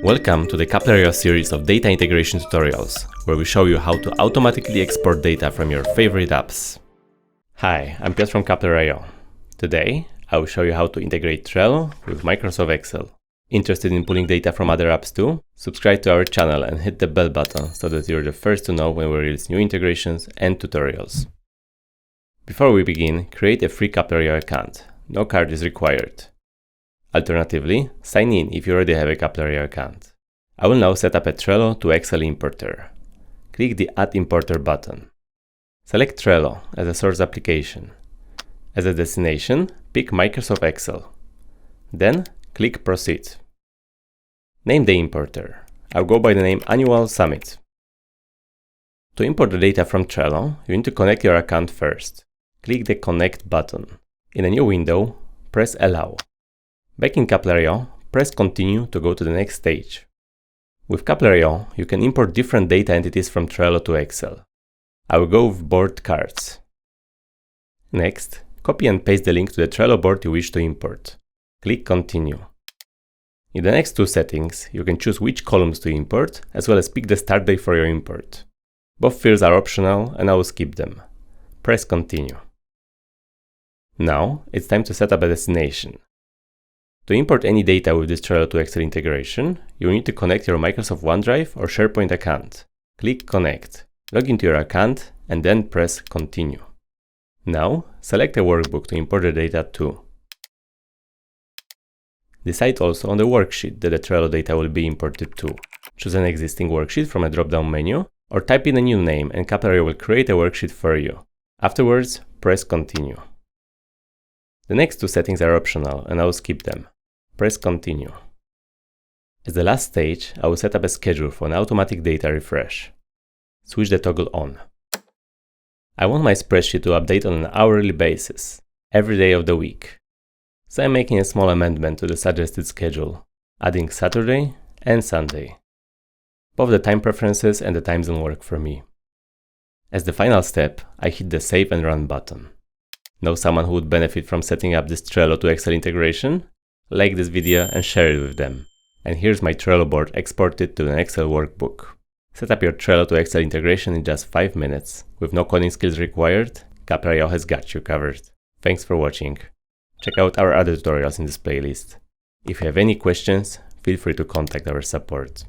Welcome to the Trello series of data integration tutorials, where we show you how to automatically export data from your favorite apps. Hi, I'm Piotr from Trello. Today, I will show you how to integrate Trello with Microsoft Excel. Interested in pulling data from other apps too? Subscribe to our channel and hit the bell button so that you're the first to know when we release new integrations and tutorials. Before we begin, create a free Trello account. No card is required. Alternatively, sign in if you already have a Trello account. I will now set up a Trello-to-Excel importer. Click the Add Importer button. Select Trello as a source application. As a destination, pick Microsoft Excel. Then, click Proceed. Name the importer. I'll go by the name Annual Summit. To import the data from Trello, you need to connect your account first. Click the Connect button. In a new window, press Allow. Back in Trello, press Continue to go to the next stage. With Trello, you can import different data entities from Trello to Excel. I will go with board cards. Next, copy and paste the link to the Trello board you wish to import. Click Continue. In the next two settings, you can choose which columns to import, as well as pick the start date for your import. Both fields are optional, and I will skip them. Press Continue. Now, it's time to set up a destination. To import any data with this Trello-to-Excel integration, you will need to connect your Microsoft OneDrive or SharePoint account. Click Connect, log into your account, and then press Continue. Now, select a workbook to import the data to. Decide also on the worksheet that the Trello data will be imported to. Choose an existing worksheet from a drop-down menu, or type in a new name and Trello will create a worksheet for you. Afterwards, press Continue. The next two settings are optional and I will skip them. Press Continue. As the last stage, I will set up a schedule for an automatic data refresh. Switch the toggle on. I want my spreadsheet to update on an hourly basis, every day of the week. So I'm making a small amendment to the suggested schedule, adding Saturday and Sunday. Both the time preferences and the time zone work for me. As the final step, I hit the Save and Run button. Know someone who would benefit from setting up this Trello-to-Excel integration? Like this video and share it with them. And here's my Trello board exported to an Excel workbook. Set up your Trello-to-Excel integration in just 5 minutes. With no coding skills required, Trello has got you covered. Thanks for watching. Check out our other tutorials in this playlist. If you have any questions, feel free to contact our support.